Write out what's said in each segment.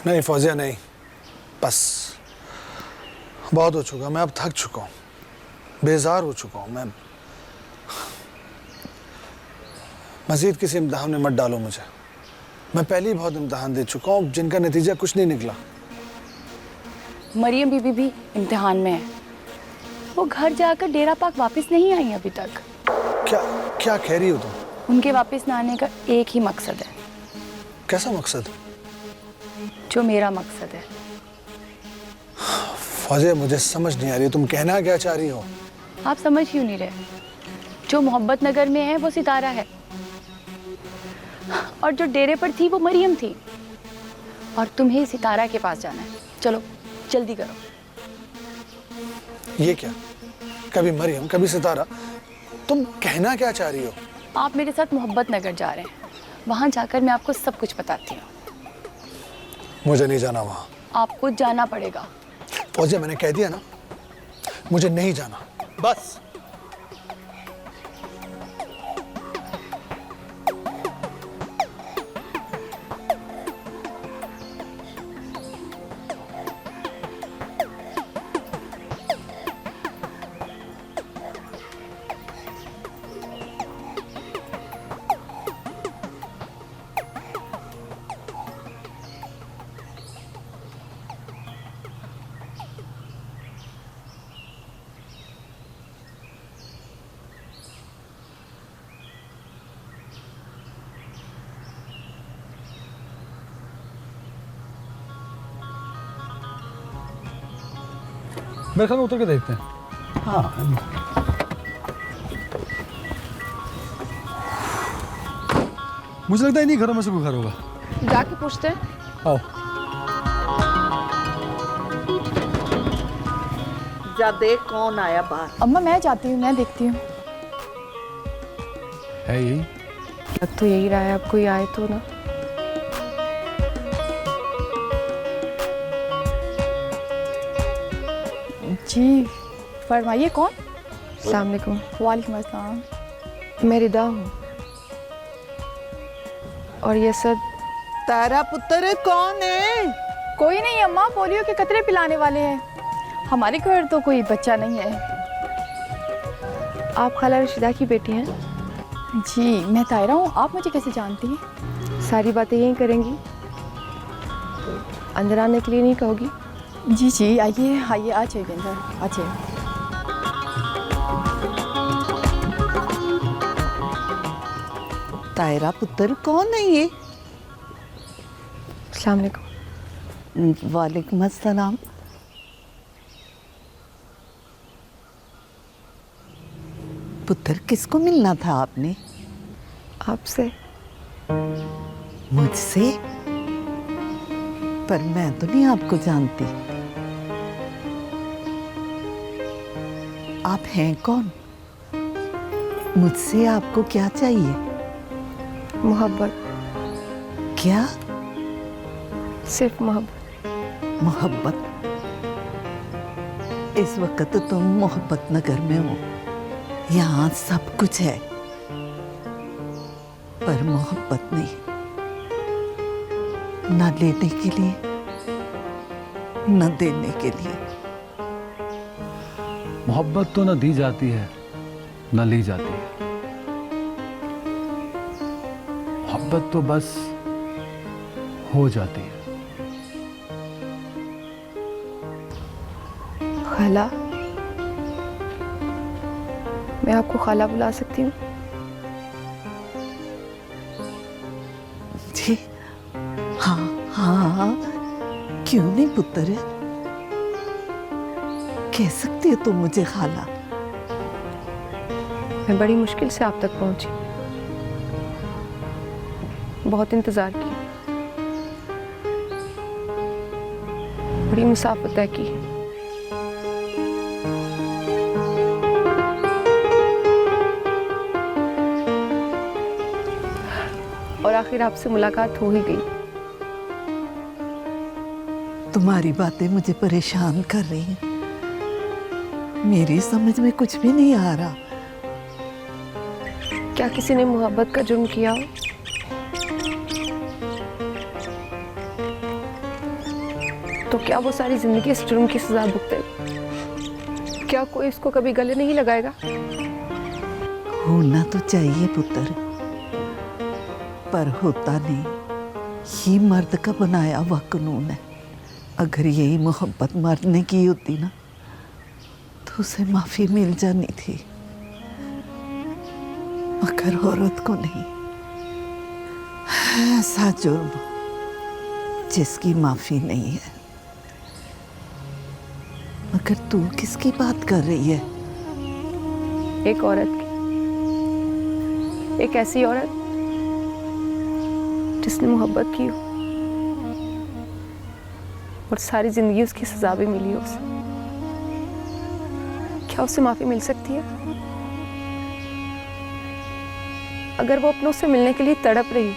नहीं फौजिया नहीं, बस बहुत हो चुका। मैं अब थक चुका हूँ, बेजार हो चुका हूँ। मैं मजीद किसी इम्तिहान में मत डालो मुझे। मैं पहले ही बहुत इम्तिहान दे चुका हूँ जिनका नतीजा कुछ नहीं निकला। मरियम बीबी भी इम्तिहान में है। वो घर जाकर डेरा पाक वापस नहीं आई अभी तक। क्या क्या कह रही हो तुम? उनके वापस न आने का एक ही मकसद है। कैसा मकसद? जो मेरा मकसद है। फौजिया मुझे समझ नहीं आ रही, तुम कहना क्या चाह रही हो? आप समझ क्यों नहीं रहे? जो मोहब्बत नगर में है वो सितारा है, और जो डेरे पर थी वो मरियम थी। और तुम्हें सितारा के पास जाना है। चलो जल्दी करो। ये क्या, कभी मरियम कभी सितारा, तुम कहना क्या चाह रही हो? आप मेरे साथ मोहब्बत नगर जा रहे हैं। वहां जाकर मैं आपको सब कुछ बताती हूँ। मुझे नहीं जाना वहां। आपको जाना पड़ेगा। फौजिया मैंने कह दिया ना, मुझे नहीं जाना, बस। मेरे ख्याल में उतर के देखते हैं। हाँ मुझे लगता है इन्हीं घरों में से कोई घर होगा। जाके पूछते हैं। आओ। जा देख कौन आया बाहर। अम्मा मैं जाती हूँ, मैं देखती हूँ। है यही? लग तो यही रहा है, अब कोई आए तो ना। जी फरमाइए, कौन? अस्सलाम वालेकुम। वालेकुम अस्सलाम। मैं रिदा हूँ। और ये सब तारा पुत्र कौन है? कोई नहीं अम्मा, पोलियो के कतरे पिलाने वाले हैं। हमारे घर तो कोई बच्चा नहीं है। आप खाला रशीदा की बेटी हैं? जी मैं तायरा हूँ। आप मुझे कैसे जानती हैं? सारी बातें यहीं करेंगी, अंदर आने के लिए नहीं कहोगी? जी जी आइए आइए, आ जाइए अंदर, आ जाइए। तारा पुत्र कौन है ये? अस्सलाम वालेकुम। वालेकुम अस्सलाम। पुत्र किसको मिलना था आपने? आपसे। मुझसे? पर मैं तो नहीं आपको जानती। आप हैं कौन? मुझसे आपको क्या चाहिए? मोहब्बत, क्या? सिर्फ मोहब्बत। मोहब्बत? इस वक्त तुम मोहब्बत नगर में हो। यहाँ सब कुछ है, पर मोहब्बत नहीं। न लेने के लिए, न देने के लिए। मोहब्बत तो न दी जाती है न ली जाती है। मोहब्बत तो बस हो जाती है। खाला, मैं आपको खाला बुला सकती हूँ? जी हाँ हाँ, क्यों नहीं पुत्र, कह सकती है तुम मुझे खाला। मैं बड़ी मुश्किल से आप तक पहुंची, बहुत इंतजार किया, बड़ी मुसाफत तय की। और आखिर आपसे मुलाकात हो ही गई। तुम्हारी बातें मुझे परेशान कर रही हैं। मेरी समझ में कुछ भी नहीं आ रहा। क्या किसी ने मोहब्बत का जुर्म किया हो? तो क्या वो सारी जिंदगी इस जुर्म की सजा भुगतेगा? क्या कोई इसको कभी गले नहीं लगाएगा? होना तो चाहिए पुत्र, पर होता नहीं। ये मर्द का बनाया हुआ कानून है। अगर यही मोहब्बत मर्द ने की होती ना तो उसे माफी मिल जानी थी, मगर औरत को नहीं। ऐसा जुर्म जिसकी माफी नहीं है। मगर तू किसकी बात कर रही है? एक औरत की, एक ऐसी औरत जिसने मोहब्बत की हो और सारी जिंदगी उसकी सजा भी मिली हो उसे। क्या उसे माफी मिल सकती है? अगर वो अपनों से मिलने के लिए तड़प रही हो,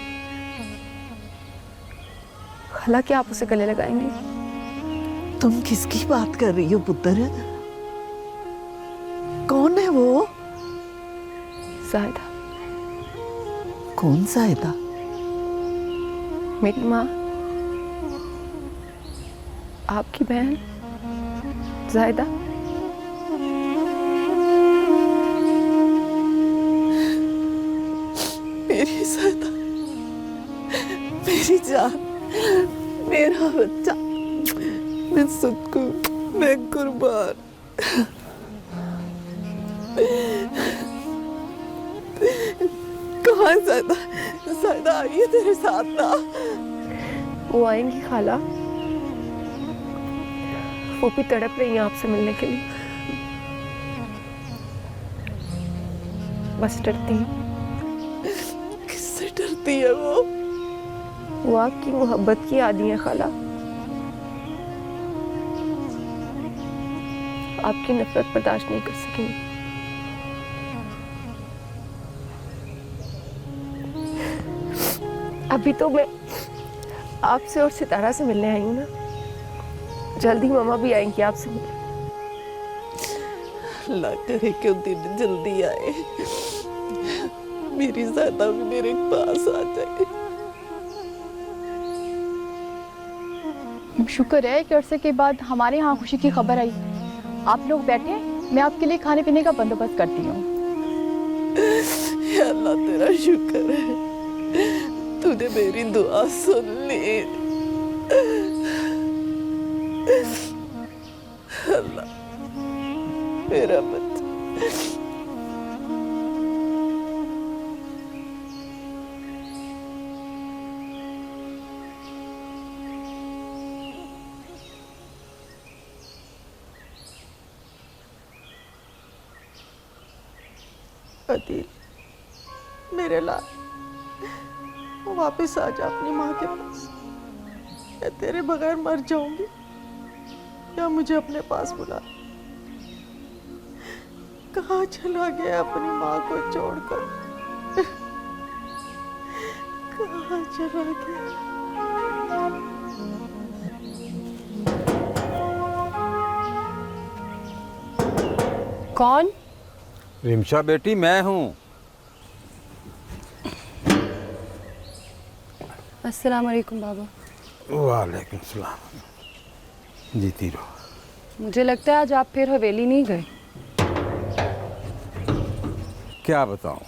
खाला क्या आप उसे गले लगाएंगे? तुम किसकी बात कर रही हो पुत्र? कौन है वो? ज़ाहिदा, कौन ज़ाहिदा? मेरी माँ, आपकी बहन ज़ाहिदा। मेरी ज़ाहिदा, मेरी जान, मेरा बच्चा, मैं सबको, मैं कुर्बान। कहाँ ज़ाहिदा? ज़ाहिदा आई है तेरे साथ ना? वो आएंगी खाला, वो भी तड़प रही हैं आपसे मिलने के लिए। बस डरती हैं। किससे डरती है वो? वो आपकी मोहब्बत की आदी है खाला। आपकी नफरत बर्दाश्त नहीं कर सकेंगी। अभी तो मैं आपसे और सितारा से मिलने आई हूँ ना, जल्दी मामा भी आएंगी आपसे मिलने। अल्लाह करे कि वो दिन जल्दी आए, मेरी ज़ाहिदा भी मेरे पास आ जाए। शुक्र है कि अरसे के बाद हमारे यहाँ खुशी की खबर आई। आप लोग बैठे, मैं आपके लिए खाने पीने का बंदोबस्त करती हूँ। या अल्लाह तेरा शुक्र है, तूने मेरी दुआ सुन ली। अल्लाह मेरा बच्चा। अदील, मेरे लाल, वापस आ जा अपनी माँ के पास। मैं तेरे बगैर मर जाऊंगी, या मुझे अपने पास बुला। कहाँ चला गया अपनी माँ को छोड़कर? कहाँ चला गया? कौन? रिमशा बेटी, मैं हूँ। अस्सलाम वालेकुम बाबा। वालेकुम सलाम। जीती रहो। मुझे लगता है आज आप फिर हवेली नहीं गए। क्या बताऊँ,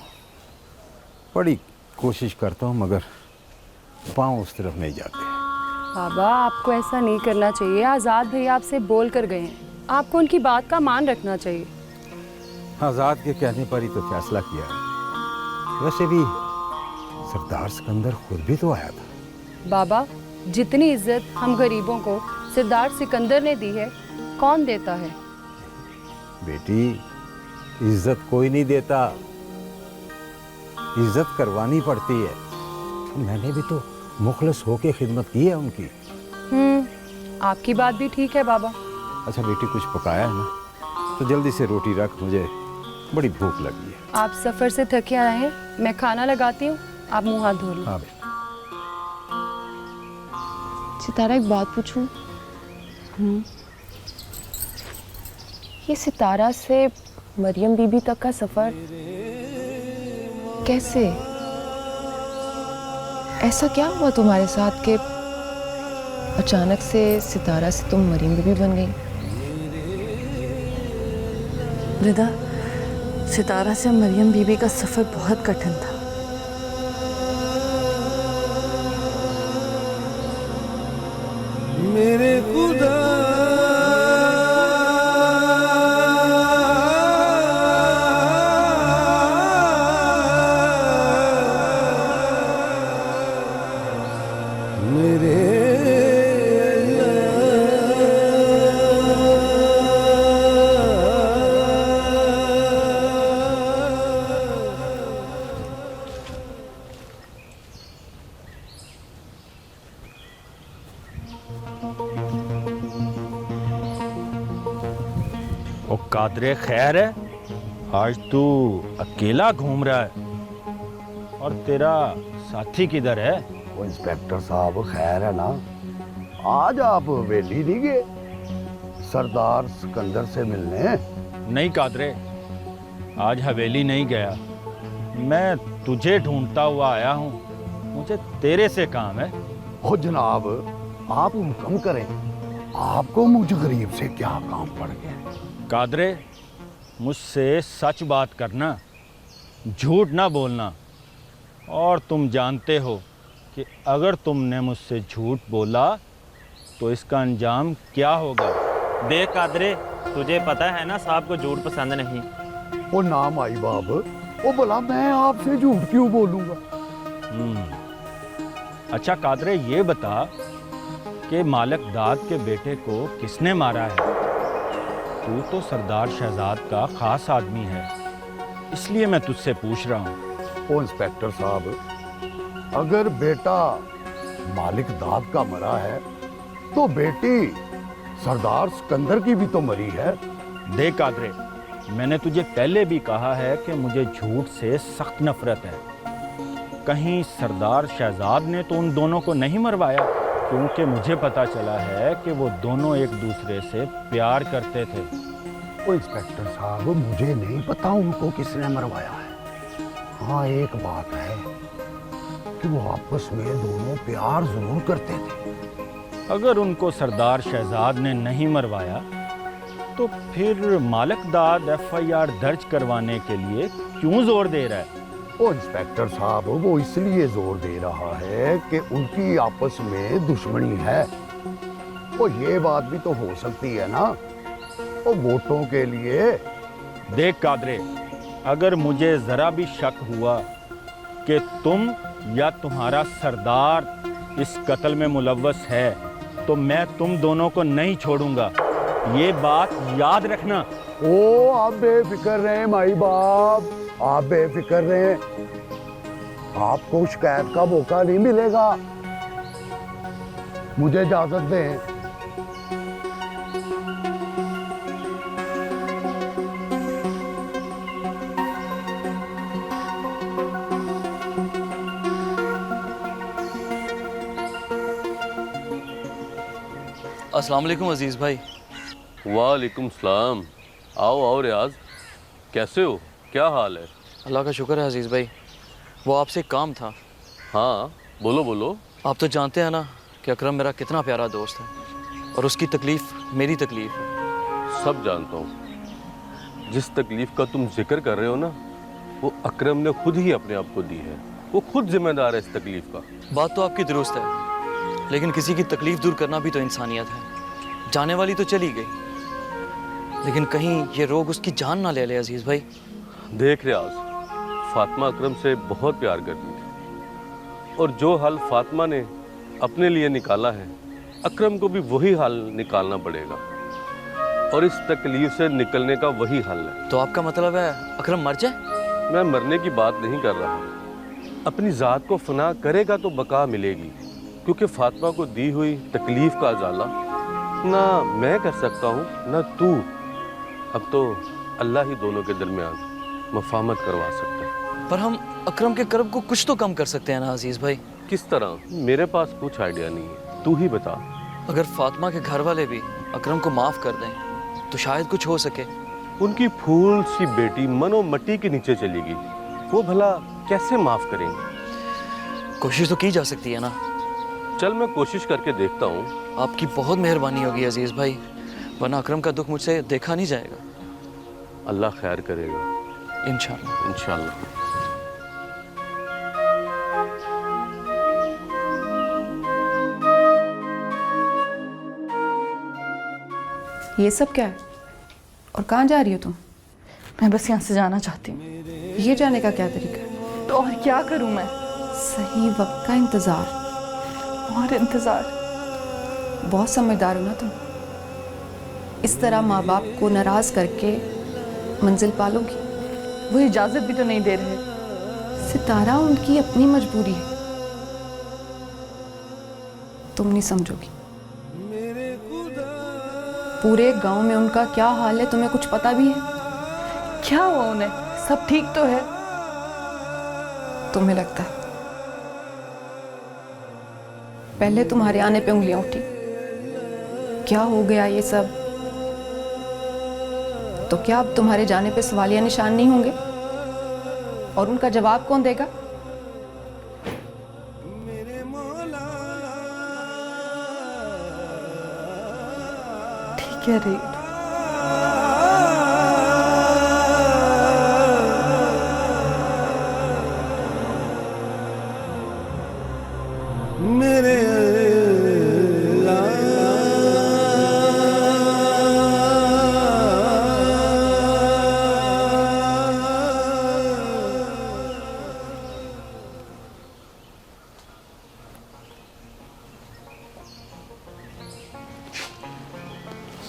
बड़ी कोशिश करता हूँ मगर पाँव उस तरफ नहीं जाते। बाबा, आपको ऐसा नहीं करना चाहिए। आज़ाद भैया आपसे बोल कर गए हैं, आपको उनकी बात का मान रखना चाहिए। आज़ाद के कहने पर ही तो फैसला किया है। वैसे भी सरदार सिकंदर खुद भी तो आया था। बाबा, जितनी इज्जत हम गरीबों को सरदार सिकंदर ने दी है, कौन देता है? बेटी, इज्जत कोई नहीं देता, इज्जत करवानी पड़ती है। मैंने भी तो मुखलस होके खिदमत की है उनकी। आपकी बात भी ठीक है बाबा। अच्छा बेटी, कुछ पकाया है ना? तो जल्दी से रोटी रख, मुझे बड़ी भूख लगी है। आप सफ़र से थके आए हैं, मैं खाना लगाती हूँ, आप मुँह हाथ धो लो। हाँ बेटी। सितारा, एक बात पूछूं? ये सितारा से मरियम बीबी तक का सफर कैसे? ऐसा क्या हुआ तुम्हारे साथ कि अचानक से सितारा से तुम मरीम बीबी बन गई। रिदा, सितारा से मरियम बीबी का सफ़र बहुत कठिन था। मेरे खुदा ओ कादरे खैर है, आज तू अकेला घूम रहा है और तेरा साथी किधर है? वो इंस्पेक्टर साहब खैर है ना? आज आप हवेली नहीं गए सरदार सिकंदर से मिलने? नहीं कादरे, आज हवेली नहीं गया। मैं तुझे ढूंढता हुआ आया हूँ, मुझे तेरे से काम है। हो जनाब, आप हुक्म करें, आपको मुझ गरीब से क्या काम पड़ गया? कादरे, मुझसे सच बात करना, झूठ ना बोलना। और तुम जानते हो कि अगर तुमने मुझसे झूठ बोला तो इसका अंजाम क्या होगा। देख कादरे, तुझे पता है ना साहब को झूठ पसंद नहीं। वो नाम आई बाब, वो बोला मैं आपसे झूठ क्यों बोलूंगा? अच्छा कादरे, ये बता कि मालिक दाद के बेटे को किसने मारा है? तू तो सरदार शहजाद का खास आदमी है, इसलिए मैं तुझसे पूछ रहा हूँ। वो इंस्पेक्टर साहब, अगर बेटा मालिक दाद का मरा है तो बेटी सरदार सिकंदर की भी तो मरी है। देख कादरे, मैंने तुझे पहले भी कहा है कि मुझे झूठ से सख्त नफरत है। कहीं सरदार शहजाद ने तो उन दोनों को नहीं मरवाया? क्योंकि मुझे पता चला है कि वो दोनों एक दूसरे से प्यार करते थे। वो इंस्पेक्टर साहब, मुझे नहीं पता उनको किसने मरवाया है। हाँ, एक बात है कि वो आपस में दोनों प्यार जरूर करते थे। अगर उनको सरदार शहजाद ने नहीं मरवाया तो फिर मालिक दाद FIR दर्ज करवाने के लिए क्यों जोर दे रहा है? वो इंस्पेक्टर साहब, वो इसलिए जोर दे रहा है कि उनकी आपस में दुश्मनी है। वो ये बात भी तो हो सकती है ना, वो वोटों के लिए। देख कादरे, अगर मुझे जरा भी शक हुआ कि तुम या तुम्हारा सरदार इस कत्ल में मुलव्वस है तो मैं तुम दोनों को नहीं छोड़ूंगा। ये बात याद रखना। ओ, आप बेफिक्र रहे माई बाप, आप बेफिक्र रहे, आपको शिकायत का मौका नहीं मिलेगा। मुझे इजाजत दें। अस्सलाम वालेकुम अजीज़ भाई। वालेकुम सलाम। आओ आओ रियाज, कैसे हो, क्या हाल है? अल्लाह का शुक्र है अजीज़ भाई। वो आपसे एक काम था। हाँ बोलो बोलो। आप तो जानते हैं ना कि अकरम मेरा कितना प्यारा दोस्त है और उसकी तकलीफ़ मेरी तकलीफ़ है। सब जानता हूँ। जिस तकलीफ़ का तुम जिक्र कर रहे हो ना, वो अकरम ने खुद ही अपने आप को दी है। वो खुद जिम्मेदार है इस तकलीफ़ का। बात तो आपकी दुरुस्त है, लेकिन किसी की तकलीफ़ दूर करना भी तो इंसानियत है। जाने वाली तो चली गई, लेकिन कहीं ये रोग उसकी जान ना ले ले अजीज़ भाई। देख रियाज, फातिमा अकरम से बहुत प्यार करती थी और जो हल फातिमा ने अपने लिए निकाला है, अकरम को भी वही हल निकालना पड़ेगा और इस तकलीफ से निकलने का वही हल है। तो आपका मतलब है अकरम मर जाए? मैं मरने की बात नहीं कर रहा, अपनी ज़ात को फना करेगा तो बका मिलेगी, क्योंकि फातिमा को दी हुई तकलीफ का अजाला ना मैं कर सकता हूँ ना तू। अब तो अल्लाह ही दोनों के दरमियान मफाहमत करवा सकता है। पर हम अकरम के कर्ब को कुछ तो कम कर सकते हैं ना अजीज़ भाई। किस तरह? मेरे पास कुछ आइडिया नहीं है, तू ही बता। अगर फातिमा के घर वाले भी अकरम को माफ़ कर दें तो शायद कुछ हो सके। उनकी फूल सी बेटी मनो मट्टी के नीचे चली गई, वो भला कैसे माफ़ करेंगे? कोशिश तो की जा सकती है ना। चल मैं कोशिश करके देखता हूँ। आपकी बहुत मेहरबानी होगी अजीज भाई, वरना अकरम का दुख मुझसे देखा नहीं जाएगा। अल्लाह खैर करेगा इंशाल्लाह। इंशाल्लाह। ये सब क्या है और कहाँ जा रही हो तुम? मैं बस यहाँ से जाना चाहती हूँ। ये जाने का क्या तरीका है? तो और क्या करूँ मैं? सही वक्त का इंतज़ार। और इंतज़ार? बहुत समझदार हो ना तुम। इस तरह माँ बाप को नाराज़ करके मंजिल पालोगी? वो इजाज़त भी तो नहीं दे रहे। सितारा, उनकी अपनी मजबूरी है, तुम नहीं समझोगी। पूरे गांव में उनका क्या हाल है तुम्हें कुछ पता भी है? क्या हुआ उन्हें? सब ठीक तो है? तुम्हें लगता है पहले तुम्हारे आने पे उंगलियां उठी, क्या हो गया ये सब? तो क्या अब तुम्हारे जाने पे सवालिया निशान नहीं होंगे? और उनका जवाब कौन देगा? ठीक है रे।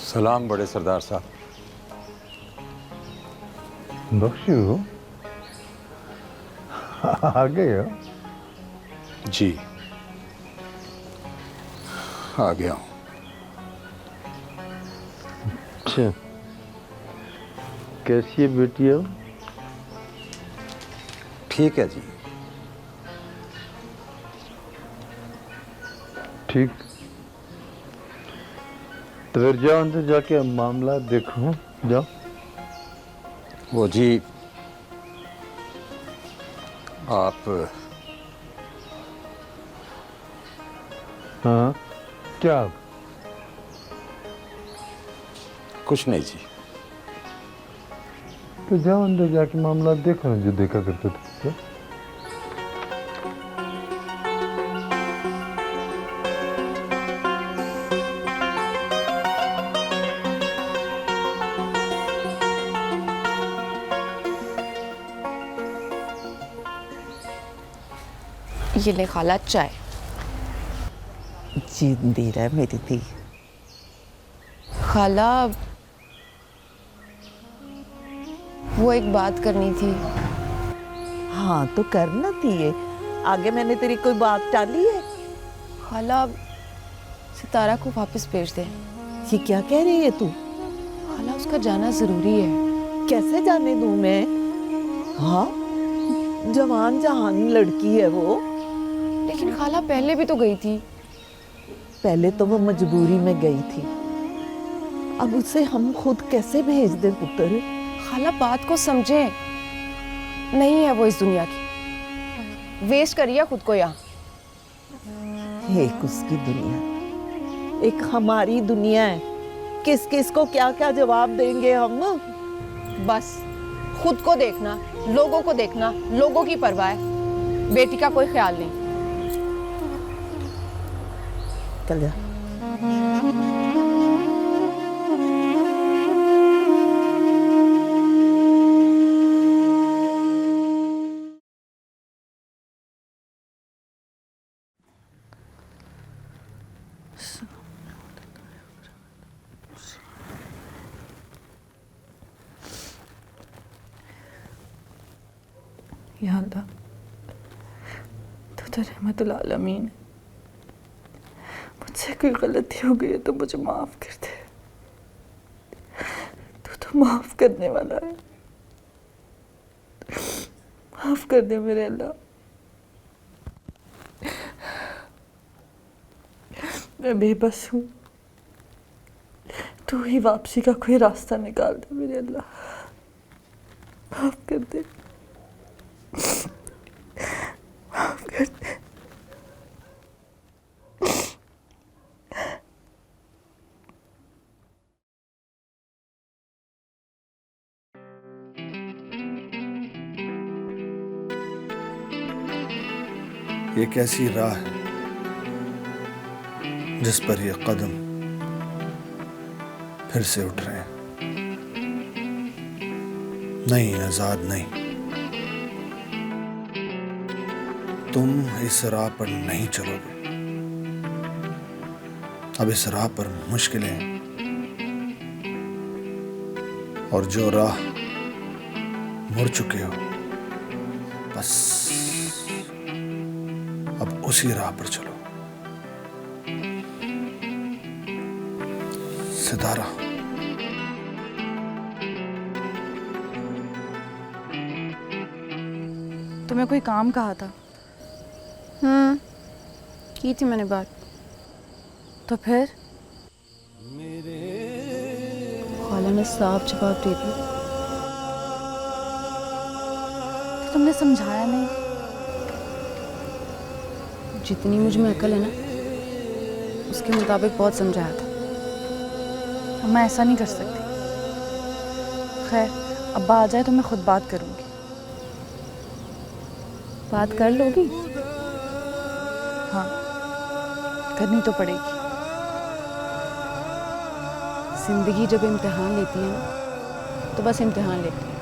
सलाम बड़े सरदार साहब। बख्शू, आ गए हो? जी आ गया हूँ। अच्छा, कैसी है बेटी अब? ठीक है जी। ठीक, तो फिर जाओ अंदर जाके मामला देखो। जाओ। वो जी आप हाँ, क्या? कुछ नहीं जी। तो जाओ अंदर जाके मामला देखो ना, जो देखा करते थे। ये ले खाला चाय। जिंदी रह मेरी धी। खाला, वो एक बात करनी थी। हाँ तो करना थी। आगे मैंने तेरी कोई बात टाली है? खाला, सितारा को वापस भेज दे। ये क्या कह रही है तू? खाला, उसका जाना जरूरी है। कैसे जाने दूं मैं? हाँ, जवान जहान लड़की है वो। लेकिन खाला पहले भी तो गई थी। पहले तो वो मजबूरी में गई थी, अब उसे हम खुद कैसे भेज दें पुत्र? खाला बात को समझे, नहीं है वो इस दुनिया की। वेस्ट करिए खुद को यहाँ। एक उसकी दुनिया, एक हमारी दुनिया है। किस किस को क्या क्या जवाब देंगे हम? बस खुद को देखना, लोगों को देखना, लोगों की परवाह है, बेटी का कोई ख्याल नहीं। चल जा। या अल्लाह, तू तो रहमतुल आलमीन है। मुझसे कोई गलती हो गई है तो मुझे माफ कर दे। तू तो माफ करने वाला है। माफ कर दे मेरे अल्लाह। मैं बेबस हूँ, तू ही वापसी का कोई रास्ता निकाल दे मेरे अल्लाह। माफ कर दे, माफ कर दे। ये कैसी राह है जिस पर ये कदम फिर से उठ रहे हैं। नहीं आजाद नहीं, तुम इस राह पर नहीं चलोगे। अब इस राह पर मुश्किलें हैं, और जो राह मुड़ चुके हो बस अब उसी राह पर चलो। सितारा, तुम्हें कोई काम कहा था? की थी मैंने बात। तो फिर? खाला ने साफ जवाब दे दिया। तो तुमने समझाया नहीं? जितनी मुझ में अकल है ना, उसके मुताबिक बहुत समझाया था। अब मैं ऐसा नहीं कर सकती। खैर, अब्बा आ जाए तो मैं खुद बात करूंगी। बात कर लोगी? हाँ, करनी तो पड़ेगी। जिंदगी जब इम्तिहान लेती है ना, तो बस इम्तिहान लेती है,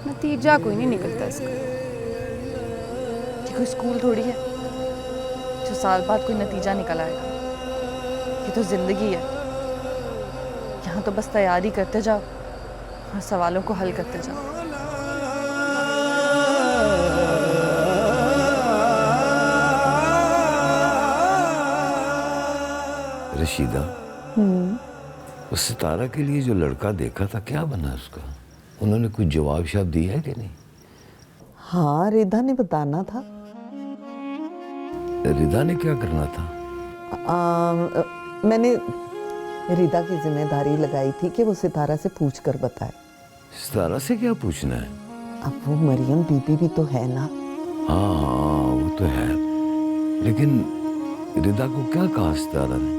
नतीजा कोई नहीं निकलता इसका। ये कोई स्कूल थोड़ी है जो साल बाद कोई नतीजा निकल आएगा। ये तो जिंदगी है। यहाँ तो बस तैयारी करते जाओ और सवालों को हल करते जाओ। रशीदा, उस सितारा के लिए जो लड़का देखा था, क्या बना उसका? उन्होंने कुछ जवाब शाब दिया है कि नहीं? हाँ, रिदा ने बताना था। रिदा ने क्या करना था? मैंने रिदा की जिम्मेदारी लगाई थी कि वो सितारा से पूछ कर बताए। सितारा से क्या पूछना है? अब वो मरियम बीबी भी तो है ना। हाँ वो तो है, लेकिन रिदा को क्या कहा सितारा ने?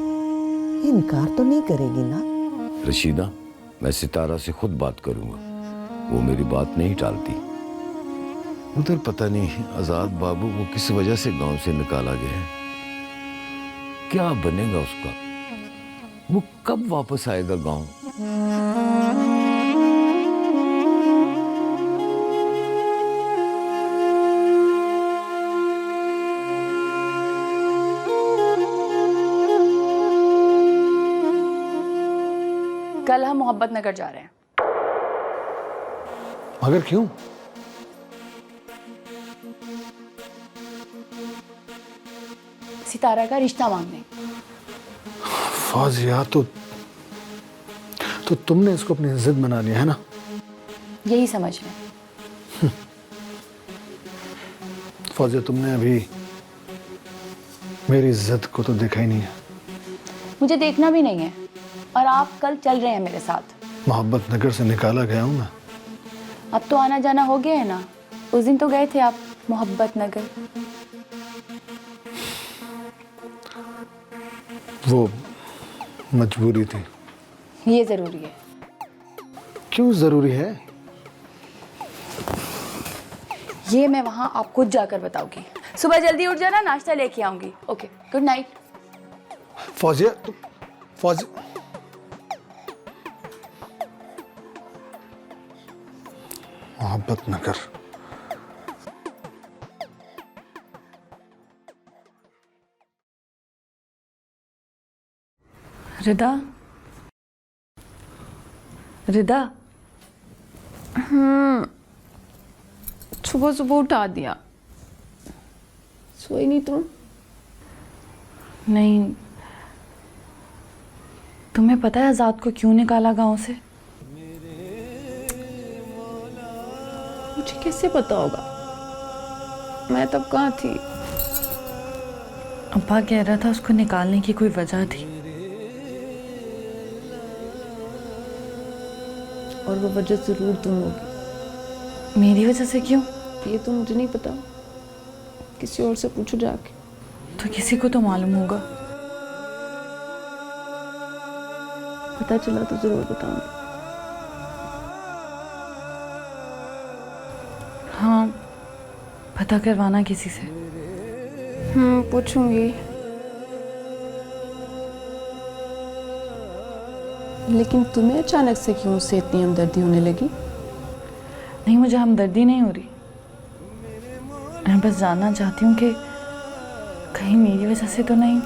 इनकार तो नहीं करेगी ना? रशीदा, मैं सितारा से खुद बात करूंगा, वो मेरी बात नहीं टालती। उधर पता नहीं आजाद बाबू को किस वजह से गांव से निकाला गया है। क्या बनेगा उसका? वो कब वापस आएगा गांव? कल हम मोहब्बत नगर जा रहे हैं। मगर क्यों? सितारा का रिश्ता मांगने। फौजिया, तो तुमने इसको अपनी जिद बना लिया है ना? यही समझ लें। फौजिया, तुमने अभी मेरी जिद को तो देखा ही नहीं है। मुझे देखना भी नहीं है, और आप कल चल रहे हैं मेरे साथ। मोहब्बत नगर से निकाला गया हूं मैं। अब तो आना जाना हो गया है ना। उस दिन तो गए थे आप मोहब्बत नगर। वो मजबूरी थी। ये जरूरी है। क्यों जरूरी है? ये मैं वहां आपको जाकर बताऊंगी। सुबह जल्दी उठ जाना, नाश्ता लेके आऊंगी। Okay, good night. फौजिया, मोहब्बत नगर। रिदा, रिदा। सुबह सुबह उठा दिया। सोई नहीं तुम? नहीं, तुम्हें पता है आजाद को क्यों निकाला गांव से? मुझे कैसे पता होगा? मैं तब कहाँ थी? अब्बा कह रहा था उसको निकालने की कोई वजह थी। और वो वजह जरूर तुम होगी। मेरी वजह से क्यों? ये तो मुझे नहीं पता, किसी और से पूछो जाके। तो किसी को तो मालूम होगा। पता चला तो जरूर बताऊंगी। हाँ, पता करवाना किसी से। पूछूंगी, लेकिन तुम्हें अचानक से क्यों उससे इतनी हमदर्दी होने लगी? नहीं, मुझे हमदर्दी नहीं हो रही। मैं बस जानना चाहती हूँ कि कहीं मेरी वजह से तो नहीं।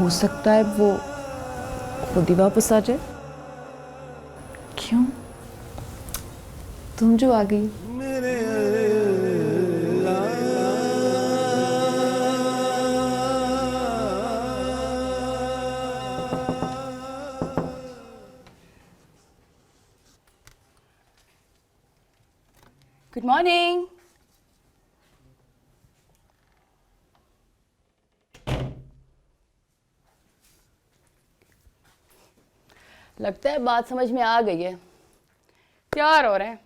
हो सकता है वो खुद ही वापस आ जाए। क्यों? तुम जो आ गई। Good morning. लगता है बात समझ में आ गई है। तैयार हो रहे हैं।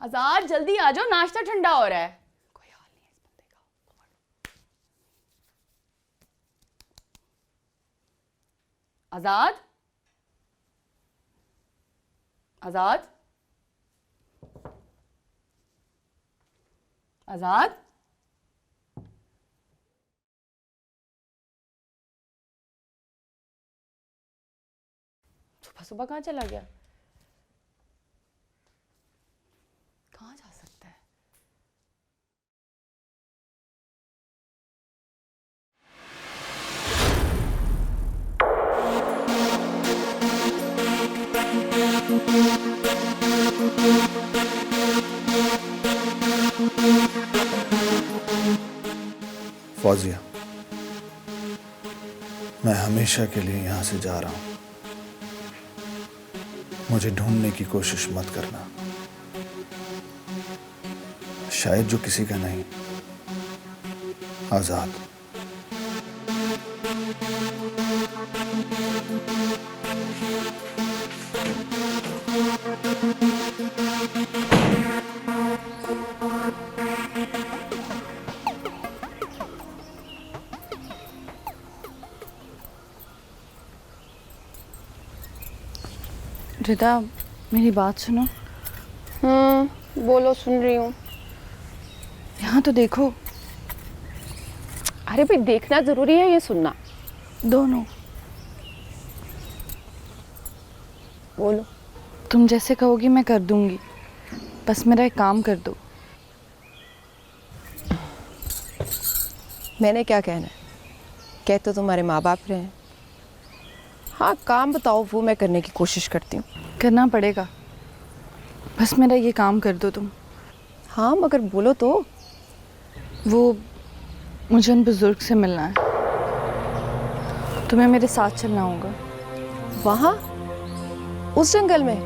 आजाद जल्दी आ जाओ, नाश्ता ठंडा हो रहा है। कोई हाल नहीं है इस बंदे का। आजाद, आजाद, आजाद। सुबह सुबह कहाँ चला गया? कहाँ जा सकता है? फौजिया, मैं हमेशा के लिए यहां से जा रहा हूं। मुझे ढूंढने की कोशिश मत करना। शायद जो किसी का नहीं, आजाद। रिदा, मेरी बात सुनो। बोलो, सुन रही हूँ। यहाँ तो देखो। अरे भाई, देखना जरूरी है, ये सुनना दोनों। बोलो। तुम जैसे कहोगी मैं कर दूंगी, बस मेरा एक काम कर दो। मैंने क्या कहना है? कह तो तुम्हारे माँ बाप रहे हैं। हाँ, काम बताओ, वो मैं करने की कोशिश करती हूँ। करना पड़ेगा, बस मेरा ये काम कर दो तुम। हाँ, मगर बोलो तो। वो मुझे उन बुजुर्ग से मिलना है। तुम्हें मेरे साथ चलना होगा। वहाँ उस जंगल में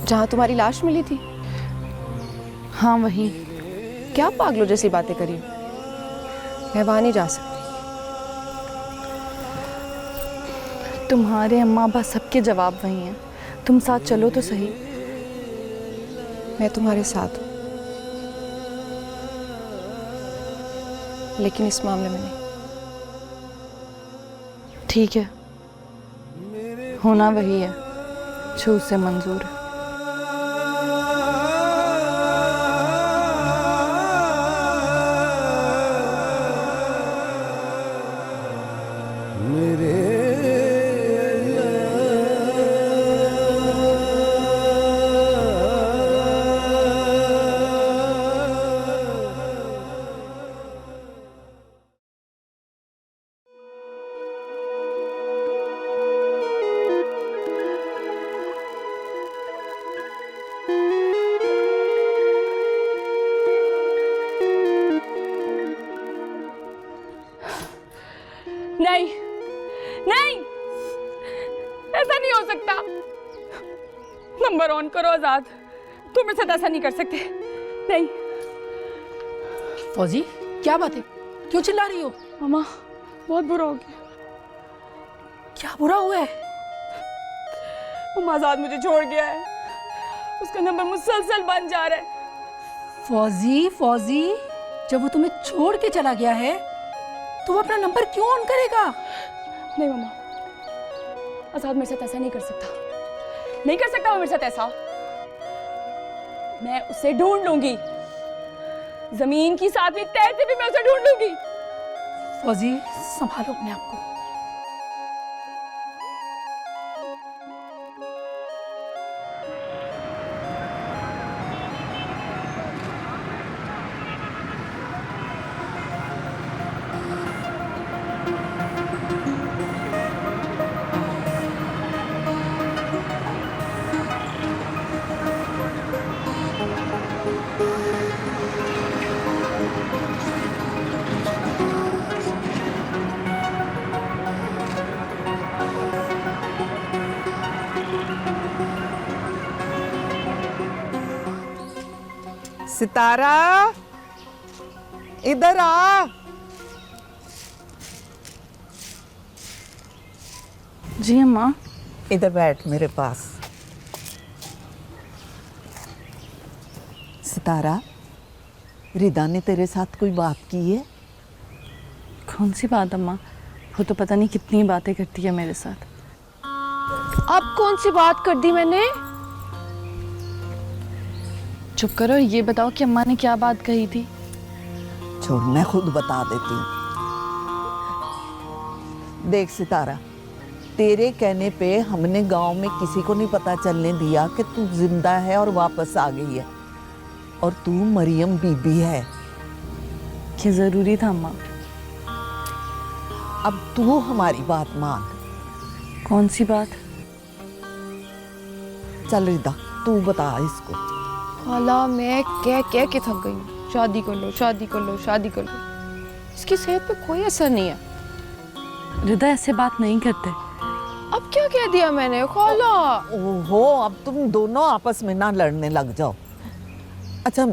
जहाँ तुम्हारी लाश मिली थी? हाँ, वहीं। क्या पागलों जैसी बातें करी? मैं वहाँ नहीं जा सकती। तुम्हारे अम्मा अब्बा सबके जवाब वही हैं। तुम साथ चलो तो सही। मैं तुम्हारे साथ हूँ, लेकिन इस मामले में नहीं। ठीक है, होना वही है जो उसे मंजूर है। नहीं, नहीं, ऐसा नहीं हो सकता। नंबर ऑन करो आजाद, तुम मेरे साथ ऐसा नहीं कर सकते। नहीं। फौजी, क्या बात है? क्यों चिल्ला रही हो? मामा, बहुत बुरा हो गया। क्या बुरा हुआ है? मामा, आजाद मुझे छोड़ गया है। उसका नंबर मुसलसल बन जा रहा है। फौजी, फौजी, जब वो तुम्हें छोड़ के चला गया है तो वो अपना नंबर क्यों ऑन करेगा? नहीं मामा, आजाद मेरे साथ ऐसा नहीं कर सकता। नहीं कर सकता वो मेरे साथ ऐसा। मैं उसे ढूंढ लूंगी, जमीन की 7वीं तह से भी मैं उसे ढूंढ लूंगी। फौजी, संभालो अपने आप को। सितारा, इधर आ। जी अम्मा। इधर बैठ मेरे पास। सितारा, रिदा ने तेरे साथ कोई बात की है? कौन सी बात अम्मा? वो तो पता नहीं कितनी बातें करती है मेरे साथ। अब कौन सी बात कर दी मैंने? चुप करो, ये बताओ कि अम्मा ने क्या बात कही थी। छोड़, मैं खुद बता देती हूँ। देख सितारा, तेरे कहने पे हमने गांव में किसी को नहीं पता चलने दिया कि तू जिंदा है और वापस आ गई है, और तू मरियम बीबी है। कि जरूरी था अम्मा। अब तू हमारी बात मान। कौन सी बात? चल रिदा, तू बता इसको। खाला, मैं कह कह के थक गई हूँ। शादी कर लो, शादी कर लो, शादी कर लो। इसकी सेहत पे कोई असर नहीं है। रिदा ऐसे बात नहीं करते। अब क्या कह दिया मैंने खाला? ओहो, अब तुम दोनों आपस में ना लड़ने लग जाओ। अच्छा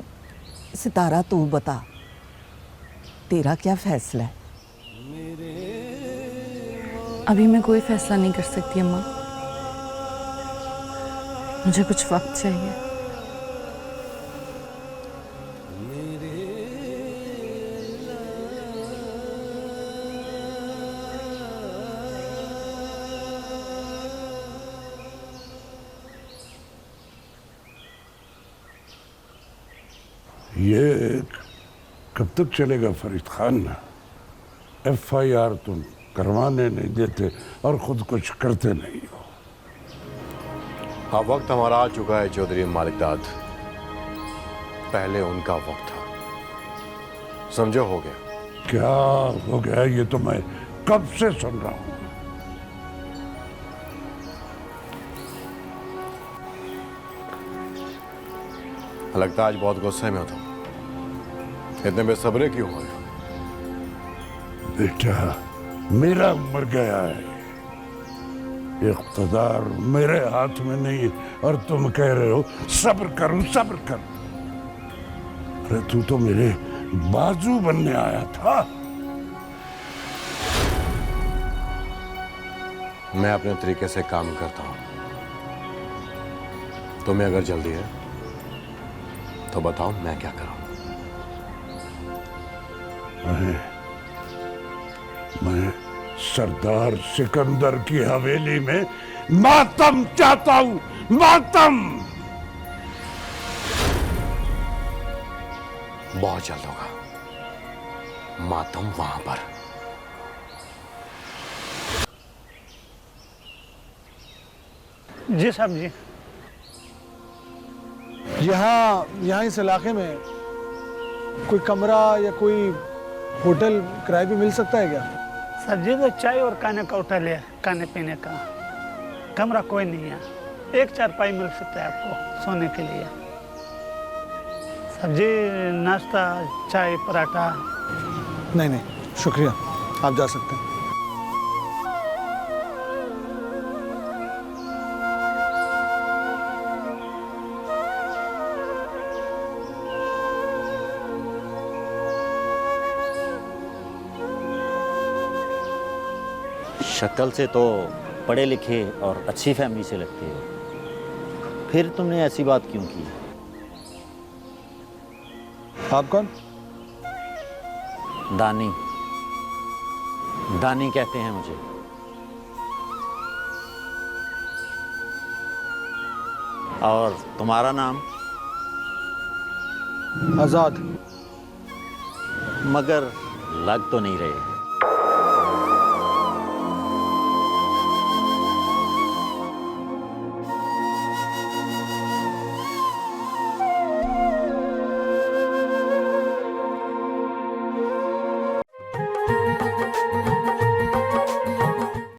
सितारा, तू बता, तेरा क्या फैसला है? अभी मैं कोई फैसला नहीं कर सकती अम्मा। मुझे कुछ वक्त चाहिए। ये कब तक चलेगा फरीद खान? FIR तुम करवाने नहीं देते और खुद कुछ करते नहीं हो। हाँ, वक्त हमारा आ चुका है चौधरी मालिकदाद। पहले उनका वक्त था, समझो, हो गया। क्या हो गया? ये तो मैं कब से सुन रहा हूं। लगता है आज बहुत गुस्से में हो तुम। इतने बेसब्रे क्यों हो? बेटा, मेरा मर गया है, इख्तिदार मेरे हाथ में नहीं, और तुम कह रहे हो सब्र करूं, सब्र करूं। अरे तू तो मेरे बाजू बनने आया था। मैं अपने तरीके से काम करता हूं। तुम्हें अगर जल्दी है तो बताओ, मैं क्या करूं? मैं सरदार सिकंदर की हवेली में मातम चाहता हूं, मातम। बहुत जल्द होगा मातम वहां पर। जी साहब जी। यहाँ इस इलाके में कोई कमरा या कोई होटल किराए पे मिल सकता है क्या? सर जी, तो चाय और खाने का होटल है, खाने पीने का। कमरा कोई नहीं है। एक चारपाई मिल सकता है आपको सोने के लिए। सब्जी, नाश्ता, चाय, पराठा। नहीं, शुक्रिया, आप जा सकते हैं। शक्ल से तो पढ़े लिखे और अच्छी फैमिली से लगते हो, फिर तुमने ऐसी बात क्यों की? आप कौन? दानी। दानी कहते हैं मुझे। और तुम्हारा नाम? आज़ाद। मगर लग तो नहीं रहे।